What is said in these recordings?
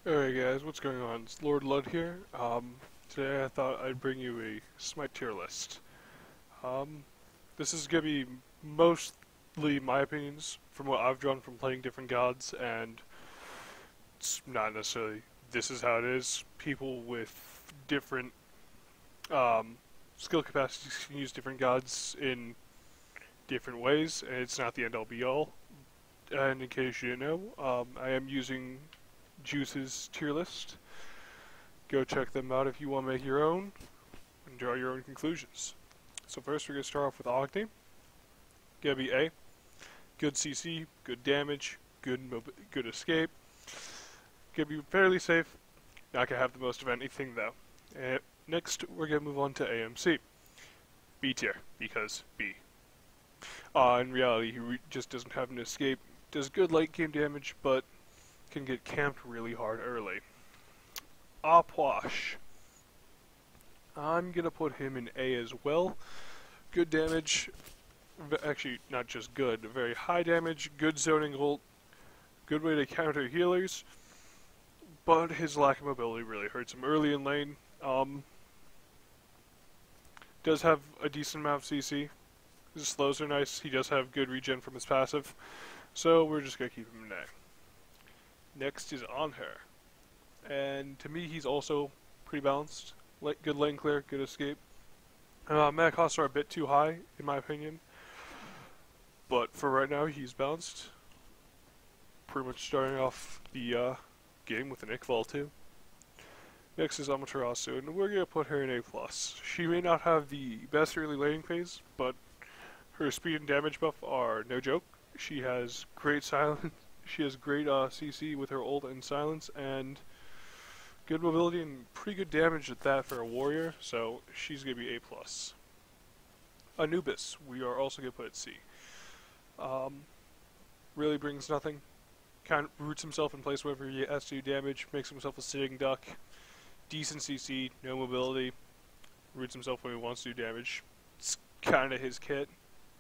Alright guys, what's going on? It's Lord Lud here. Today I thought I'd bring you a smite tier list. Um, this is gonna be mostly my opinions from what I've drawn from playing different gods, and it's not necessarily this is how it is. People with different skill capacities can use different gods in different ways, and it's not the end all be all. And in case you didn't know, I am using Juice's tier list. Go check them out if you want to make your own and draw your own conclusions. So first we're going to start off with Ogni. Gonna be A. Good CC, good damage, good escape. Gonna be fairly safe. Not gonna have the most of anything though. And next we're gonna move on to AMC. B tier, because B. In reality he just doesn't have an escape. Does good late game damage, but can get camped really hard early. Opwash. I'm gonna put him in A as well. Good damage, actually not just good, very high damage, good zoning ult, good way to counter healers, but his lack of mobility really hurts him early in lane. Does have a decent amount of CC. His slows are nice, he does have good regen from his passive, so we're just gonna keep him in A. Next is On Her, and to me he's also pretty balanced. Good lane clear, good escape. Mana costs are a bit too high in my opinion, but for right now he's balanced. Pretty much starting off the game with an Iqbal too. Next is Amaterasu, and we're gonna put her in A+. She may not have the best early laning phase, but her speed and damage buff are no joke. She has great silence. She has great CC with her ult and silence, and good mobility and pretty good damage at that for a warrior, so she's going to be A+. Anubis, we are also going to put at C. Really brings nothing. Kind of roots himself in place wherever he has to do damage, makes himself a sitting duck. Decent CC, no mobility. Roots himself when he wants to do damage. It's kind of his kit.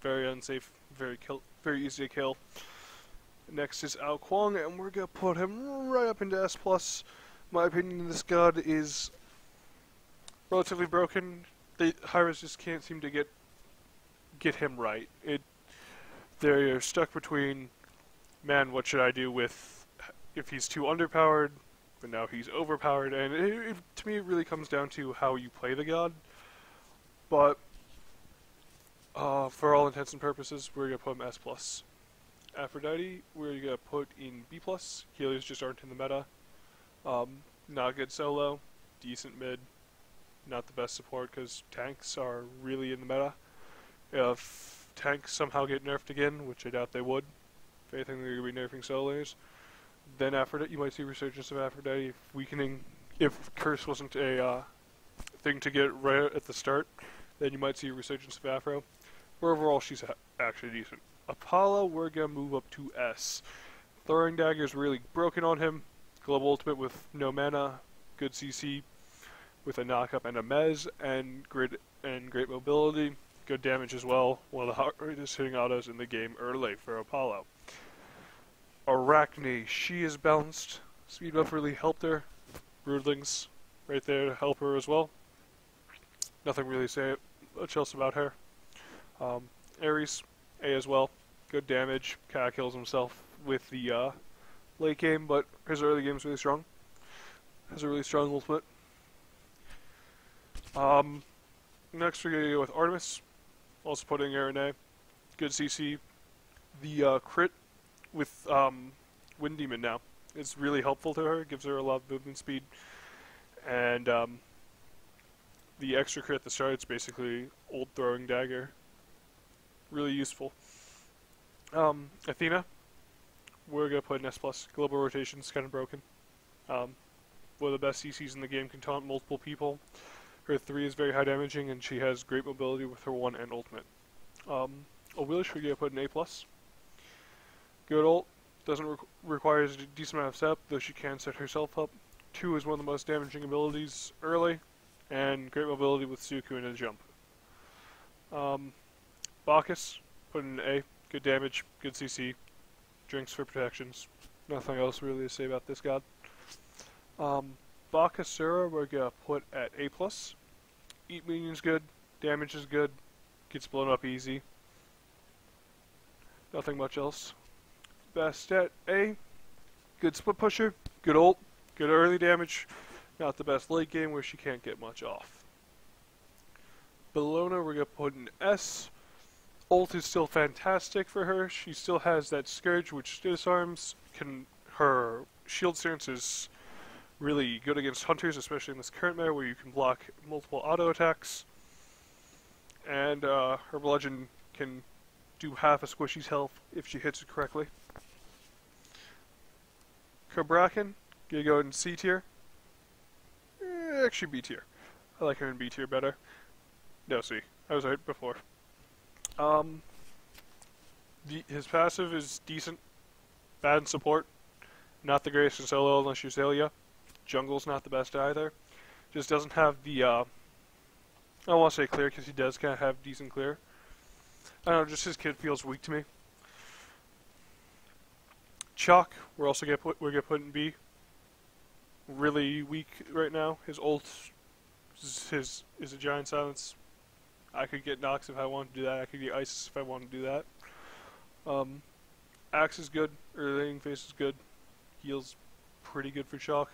Very unsafe, very easy to kill. Next is Ao Kuang, and we're gonna put him right up into S+. My opinion, this god is relatively broken. Hyras just can't seem to get him right. They're stuck between, man, what should I do with if he's too underpowered, but now he's overpowered, and to me it really comes down to how you play the god. But for all intents and purposes, we're gonna put him S+. Aphrodite, we're gonna put in B+. Healers just aren't in the meta. Not good solo, decent mid, not the best support because tanks are really in the meta. If tanks somehow get nerfed again, which I doubt they would, if anything they're gonna be nerfing solo laners, then Aphrodite, you might see resurgence of Aphrodite weakening. If Curse wasn't a thing to get right at the start, then you might see a resurgence of Aphro. But overall, she's actually decent. Apollo, we're gonna move up to S. Throwing Dagger is really broken on him. Global ultimate with no mana, good CC with a knockup and a mez, and great mobility, good damage as well. One of the hardest hitting autos in the game early for Apollo. Arachne, she is balanced. Speed buff really helped her. Broodlings right there to help her as well. Nothing really to say much else about her. Ares, A as well. Good damage. Kinda kills himself with the late game, but his early game is really strong. Has a really strong ultimate. Next we're gonna go with Artemis. Also putting her in A. Good CC. The crit with Wind Demon now is really helpful to her. Gives her a lot of movement speed. And the extra crit at the start, it's basically old throwing dagger. Really useful. Athena, we're gonna put in S+. Global rotation's kind of broken. One of the best CCs in the game, can taunt multiple people. Her 3 is very high damaging, and she has great mobility with her 1 and ultimate. Awilish, we're gonna put in A+. Good ult, doesn't require a decent amount of setup, though she can set herself up. 2 is one of the most damaging abilities early, and great mobility with Suku and a jump. Bacchus, put in A. Good damage, good CC, drinks for protections. Nothing else really to say about this god. Bakasura we're gonna put at A+. Eat minions good, damage is good, gets blown up easy. Nothing much else. Best at A, good split pusher, good ult, good early damage, not the best late game where she can't get much off. Bellona we're gonna put in S. Ult is still fantastic for her. She still has that Scourge which disarms. Her shield stance is really good against hunters, especially in this current meta where you can block multiple auto attacks. And her bludgeon can do half a squishy's health if she hits it correctly. Cabrakan, gonna go in C tier. Actually B tier. I like her in B tier better. No, C. I was right before. His passive is decent. Bad in support. Not the greatest in solo unless you're Zelia. Jungle's not the best either. Just doesn't have the, I don't want to say clear because he does kind of have decent clear. I don't know, just his kit feels weak to me. Chalk, we're gonna put in B. Really weak right now. His ult is a giant silence. I could get Nox if I wanted to do that. I could get Isis if I wanted to do that. Axe is good. Early phase is good. Heals pretty good for Chalk.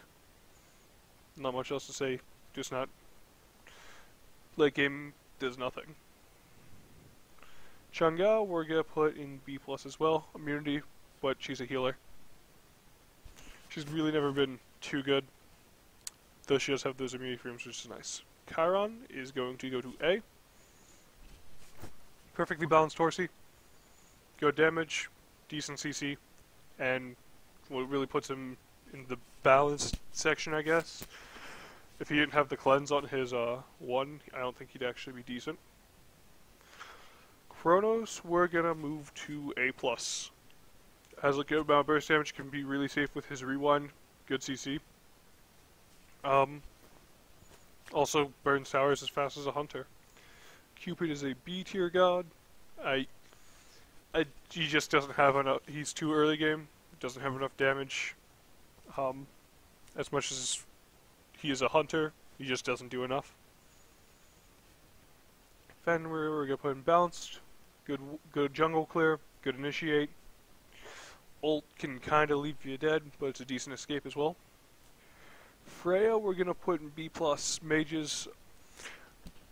Not much else to say. Just not. Late game does nothing. Chang'e we're gonna put in B+ as well. Immunity, but she's a healer. She's really never been too good, though she does have those immunity frames, which is nice. Chiron is going to go to A. Perfectly balanced Torsi. Good damage, decent CC, and what really puts him in the balanced section, I guess. If he didn't have the cleanse on his 1, I don't think he'd actually be decent. Chronos, we're gonna move to A+. Has a good amount of burst damage, can be really safe with his rewind, good CC. Also burns towers as fast as a hunter. Cupid is a B tier god. He just doesn't have enough. He's too early game. Doesn't have enough damage. As much as he is a hunter, he just doesn't do enough. Fenrir, we're gonna put in balanced. Good jungle clear. Good initiate. Ult can kind of leave you dead, but it's a decent escape as well. Freya, we're gonna put in B+. Mages.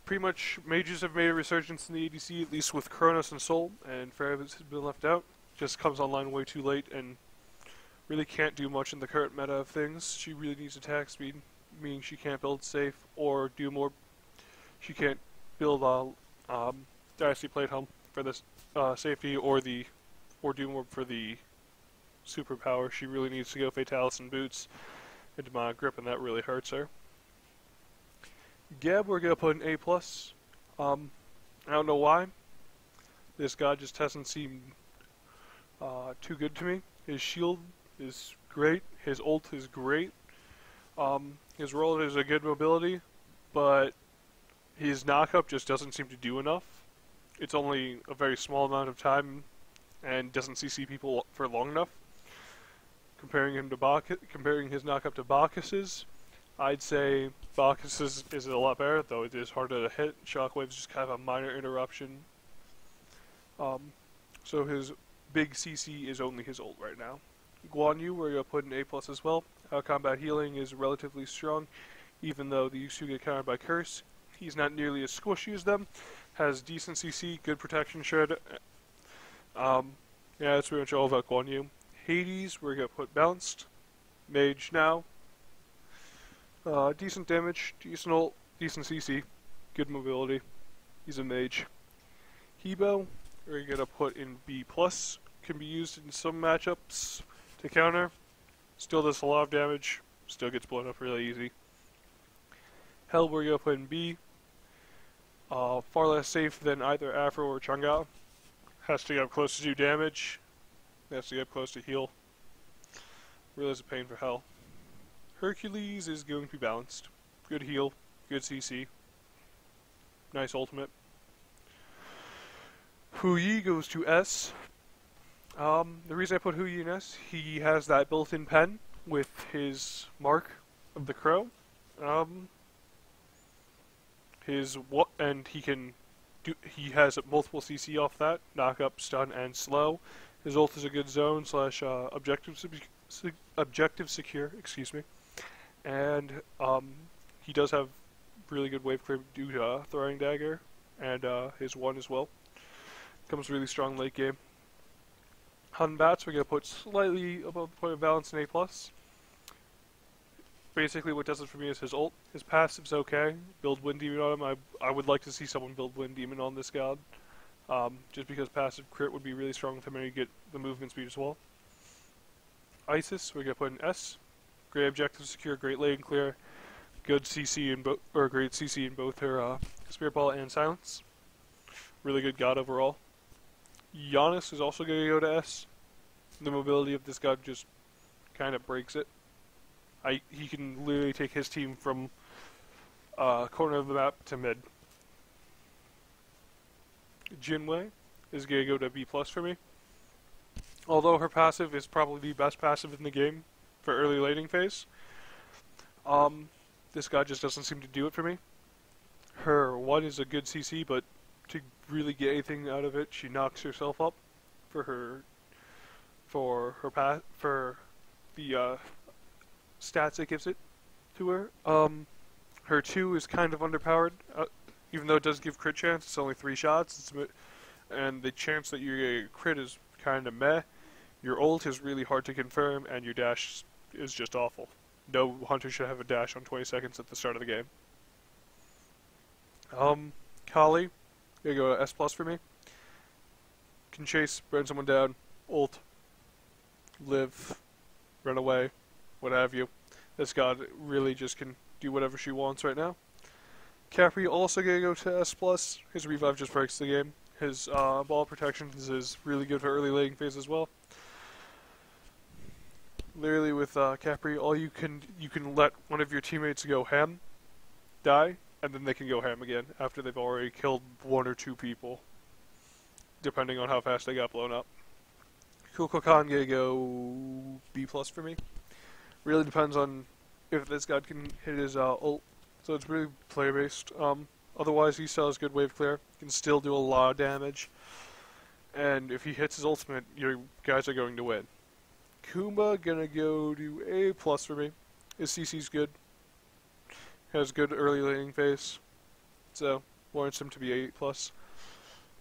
Pretty much, mages have made a resurgence in the ADC, at least with Kronos and Sol, and Freya has been left out. Just comes online way too late and really can't do much in the current meta of things. She really needs attack speed, meaning she can't build safe or do more. She can't build Dynasty Plate Helm for this safety or do more for the superpower. She really needs to go Fatalis and Boots into my grip, and that really hurts her. Geb, we're gonna put in A+. I don't know why. This god just hasn't seemed too good to me. His shield is great. His ult is great. His roll is a good mobility, but his knockup just doesn't seem to do enough. It's only a very small amount of time and doesn't CC people for long enough. Comparing his knockup to Bacchus's, I'd say Bacchus's is a lot better, though it is harder to hit. Shockwave's just kind of a minor interruption. So his big CC is only his ult right now. Guan Yu, we're going to put in A+ as well. Combat healing is relatively strong, even though these two get countered by Curse. He's not nearly as squishy as them. Has decent CC, good protection shred. Yeah, that's pretty much all about Guan Yu. Hades, we're going to put balanced. Mage now. Decent damage, decent ult, decent CC, good mobility. He's a mage. Hebo, we're going to put in B+. Can be used in some matchups to counter. Still does a lot of damage. Still gets blown up really easy. Hell, we're going to put in B. Far less safe than either Afro or Chang'e. Has to get up close to do damage. Has to get up close to heal. Really is a pain for Hell. Hercules is going to be balanced. Good heal, good CC. Nice ultimate. Hu Yi goes to S. The reason I put Hu Yi in S, he has that built-in pen with his mark of the Crow. Um, and he has multiple CC off that, knock up, stun, and slow. His ult is a good zone slash objective secure, excuse me. And he does have really good wave clear due to throwing dagger, and his one as well. Comes really strong late game. On bats, we're gonna put slightly above the point of balance in A+. Basically, what does it for me is his ult. His passive's okay. Build Wind Demon on him. I would like to see someone build Wind Demon on this god. Just because passive crit would be really strong with him and you get the movement speed as well. Isis, we're gonna put an S. Great objective secure, great lane clear, good CC in great CC in both her Spirit Ball and Silence. Really good god overall. Giannis is also gonna go to S. The mobility of this god just kind of breaks it. He can literally take his team from corner of the map to mid. Jinwei is going to go to B+ for me. Although her passive is probably the best passive in the game for early laning phase. This guy just doesn't seem to do it for me. Her 1 is a good CC, but to really get anything out of it, she knocks herself up for the stats it gives it to her. Her 2 is kind of underpowered, even though it does give crit chance. It's only 3 shots, and the chance that you get a crit is kind of meh. Your ult is really hard to confirm, and your dash is just awful. No hunter should have a dash on 20 seconds at the start of the game. Kali, gonna go S+ for me. Can chase, burn someone down, ult, live, run away, what have you. This god really just can do whatever she wants right now. Capri also gonna go to S+. His revive just breaks the game. His ball protection is really good for early laning phase as well. Literally with Capri, all you can let one of your teammates go ham, die, and then they can go ham again after they've already killed 1 or 2 people, depending on how fast they got blown up. Kukulkan gonna go B+ for me. Really depends on if this god can hit his ult, so it's really player based. Otherwise, he still has good wave clear, can still do a lot of damage, and if he hits his ultimate, your guys are going to win. Kumba gonna go to A+ for me. His CC's good, has good early laning phase, so warrants him to be A+.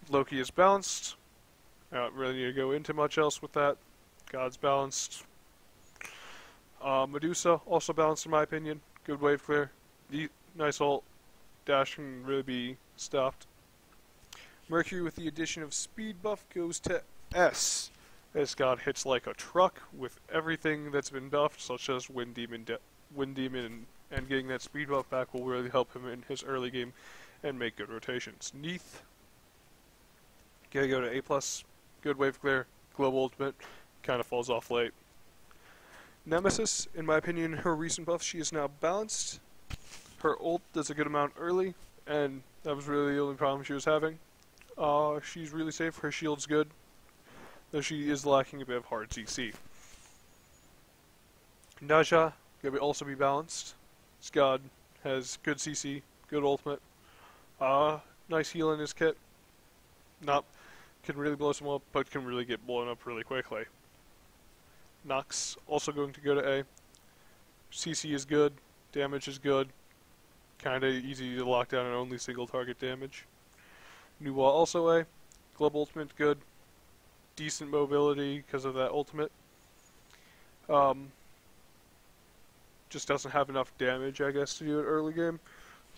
Loki is balanced. I don't really need to go into much else with that. God's balanced. Medusa, also balanced in my opinion. Good wave clear. Nice ult. Dash can really be stopped. Mercury with the addition of speed buff goes to S. This god hits like a truck with everything that's been buffed, such as Wind Demon, and getting that speed buff back will really help him in his early game and make good rotations. Neath, gonna go to A+. Good wave clear. Global ultimate. Kind of falls off late. Nemesis, in my opinion, her recent buff, she is now balanced. Her ult does a good amount early, and that was really the only problem she was having. She's really safe, her shield's good, though she is lacking a bit of hard CC. Naja, gonna also be balanced. This god has good CC, good ultimate, nice heal in his kit. Can really blow someone up, but can really get blown up really quickly. Nox also going to go to A. CC is good, damage is good, kinda easy to lock down and only single target damage. Nuwa also A. Global ultimate good, decent mobility because of that ultimate. Just doesn't have enough damage, I guess, to do it early game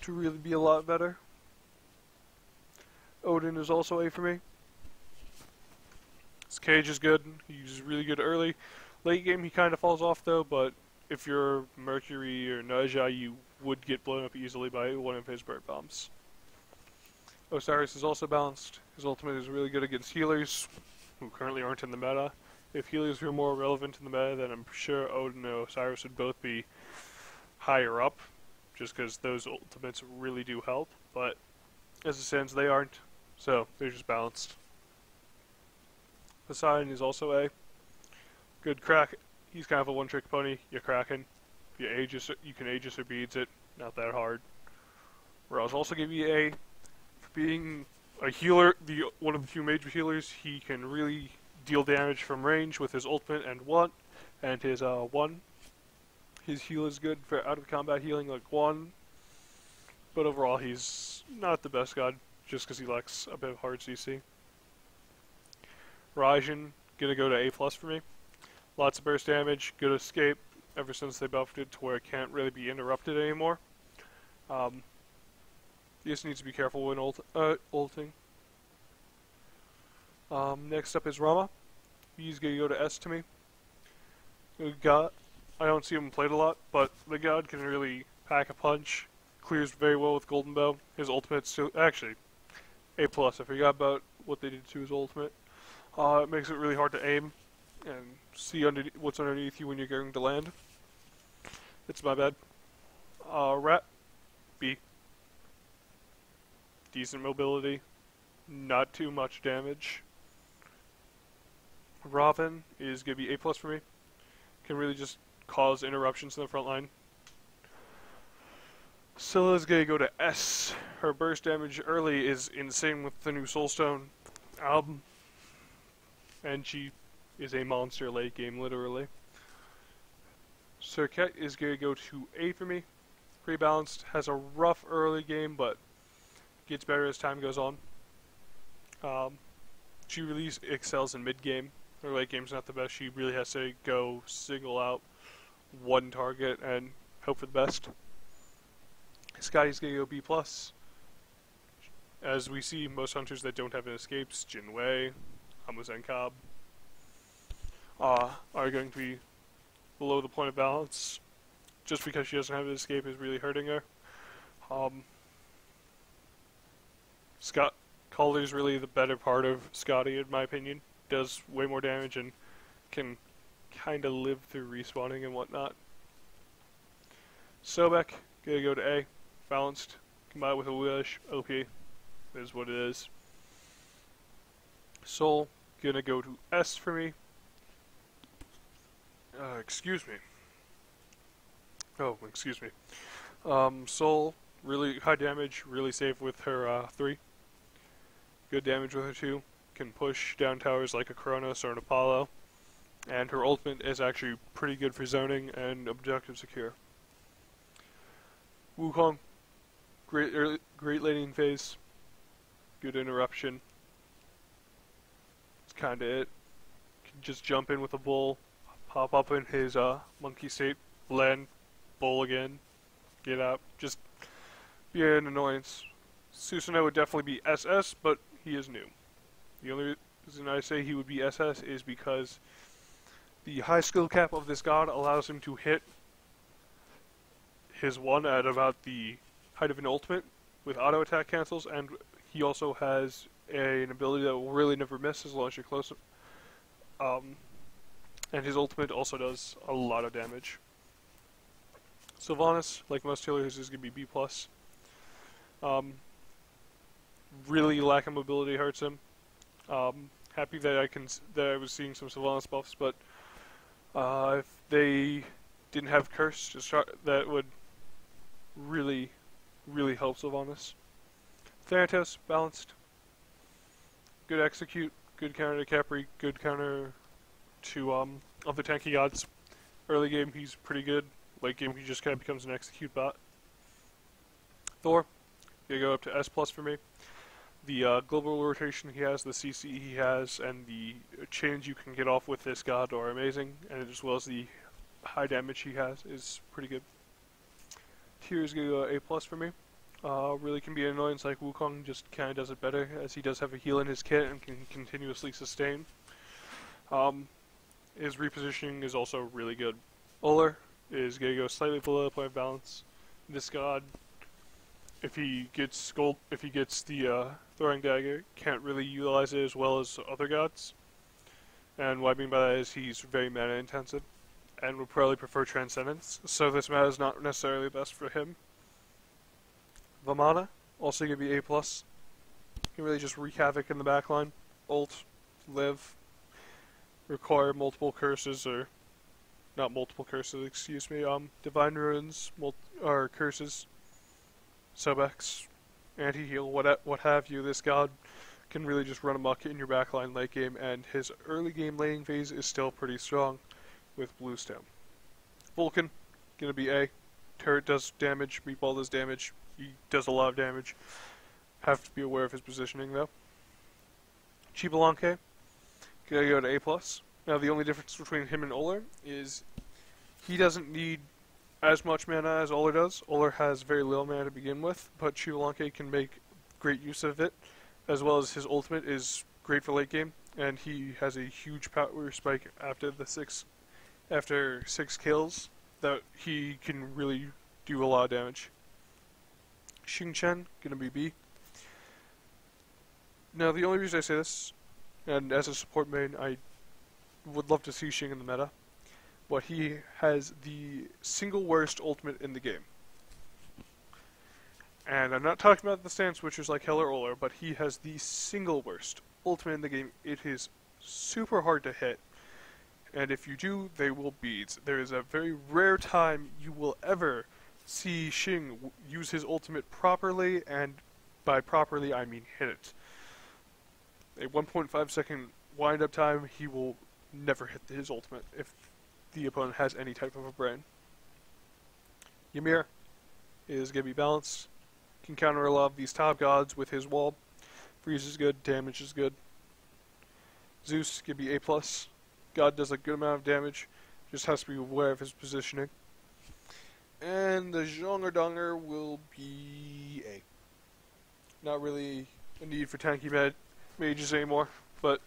to really be a lot better. Odin is also A for me. His cage is good, he's really good early. Late game he kind of falls off though, but if you're Mercury or Naja, you would get blown up easily by one of his bird bombs. Osiris is also balanced. His ultimate is really good against healers, who currently aren't in the meta. If healers were more relevant in the meta, then I'm sure Odin and Osiris would both be higher up, just because those ultimates really do help, but as it stands they aren't, so they're just balanced. Poseidon is also A. Good crack. He's kind of a one-trick pony. You're cracking. You can Aegis or Beads it, not that hard. Raz also give you A for being a healer, one of the few major healers. He can really deal damage from range with his ultimate and his 1. His heal is good for out of combat healing like 1, but overall he's not the best god just because he lacks a bit of hard CC. Raijin, gonna go to A+ for me. Lots of burst damage, good escape ever since they buffed it to where it can't really be interrupted anymore. You just need to be careful when ulting. Next up is Rama. He's gonna go to S to me. I don't see him played a lot, but the god can really pack a punch. Clears very well with Golden Bow. His ultimate's actually A+. I forgot about what they did to his ultimate. It makes it really hard to aim and see what's underneath you when you're going to land. It's my bad. Rat, B. Decent mobility, not too much damage. Robin is going to be A+ for me. Can really just cause interruptions in the front line. Scylla's going to go to S. Her burst damage early is insane with the new Soulstone. And she is a monster late game, literally. Serket is going to go to A for me. Pretty balanced. Has a rough early game, but gets better as time goes on. She really excels in mid game. Her late game's not the best. She really has to go single out one target and hope for the best. Scotty's gonna go B+. As we see, most hunters that don't have escapes, Jinwei, Hamazenkab, are going to be below the point of balance. Just because she doesn't have an escape is really hurting her. Scott Calder's really the better part of Scotty, in my opinion. Does way more damage and can kind of live through respawning and whatnot. Sobek, gonna go to A. Balanced. Combined with a wish. OP. Is what it is. Soul, gonna go to S for me. Excuse me. Oh, excuse me. Soul, really high damage, really safe with her 3. Good damage with her 2. Can push down towers like a Kronos or an Apollo. And her ultimate is actually pretty good for zoning and objective secure. Wukong, great laning phase. Good interruption. That's kinda it. Can just jump in with a bull, pop up in his monkey state, land, bull again, get out. Just be an annoyance. Susanoo would definitely be SS, but he is new. The only reason I say he would be SS is because the high skill cap of this god allows him to hit his 1 at about the height of an ultimate with auto attack cancels, and he also has an ability that will really never miss as long as you're close. And his ultimate also does a lot of damage. Sylvanas, like most healers, is going to be B+. Really lack of mobility hurts him. Happy that I was seeing some Sylvanas buffs, but if they didn't have Curse, that would really help Sylvanas. Thanatos, balanced. Good execute, good counter to Capri, good counter to other tanky gods. Early game he's pretty good. Late game he just kind of becomes an execute bot. Thor, gonna go up to S+ for me. The global rotation he has, the CC he has, and the chains you can get off with this god are amazing, and as well as the high damage he has is pretty good. Tyr is gonna go A+ for me. Really can be an annoyance like Wukong, just kind of does it better, as he does have a heal in his kit and can continuously sustain. His repositioning is also really good. Uller is going to go slightly below the point of balance. This god, if he gets the throwing dagger, can't really utilize it as well as other gods. And what I mean by that is he's very mana intensive, and would probably prefer Transcendence, so this mana is not necessarily best for him. Vamana, also going to be A+. Can really just wreak havoc in the backline. Ult, live, require multiple curses or not multiple curses, excuse me, divine ruins, or curses, sub-X, anti-heal, what have you. This god can really just run amok in your backline late game, and his early game laning phase is still pretty strong with Bluestone. Vulcan, gonna be A. Turret does damage, Meatball does damage, he does a lot of damage. Have to be aware of his positioning though. Chibalanke, gonna go to A+. Now the only difference between him and Oler is he doesn't need as much mana as Oler does. Oler has very little mana to begin with, but Chibalanke can make great use of it, as well as his ultimate is great for late game, and he has a huge power spike after 6 kills that he can really do a lot of damage. Xingchen, gonna be B. Now the only reason I say this, and as a support main, I would love to see Xing in the meta, but he has the single worst ultimate in the game. And I'm not talking about the stance switchers like Hell or Oler, but he has the single worst ultimate in the game. It is super hard to hit, and if you do, they will beads. There is a very rare time you will ever see Xing use his ultimate properly, and by properly I mean hit it. A 1.5 second wind up time, he will never hit his ultimate if the opponent has any type of a brain. Ymir is going to be balanced. Can counter a lot of these top gods with his wall. Freeze is good, damage is good. Zeus can be A+. God does a good amount of damage, just has to be aware of his positioning. And the Zhonger Donger will be A. Not really a need for tanky mages anymore, but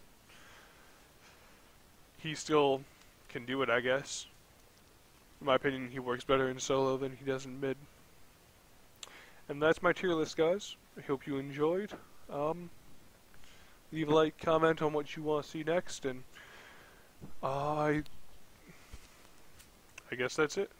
he still can do it, I guess. In my opinion, he works better in solo than he does in mid. And that's my tier list, guys. I hope you enjoyed. Leave a like, comment on what you want to see next, and I guess that's it.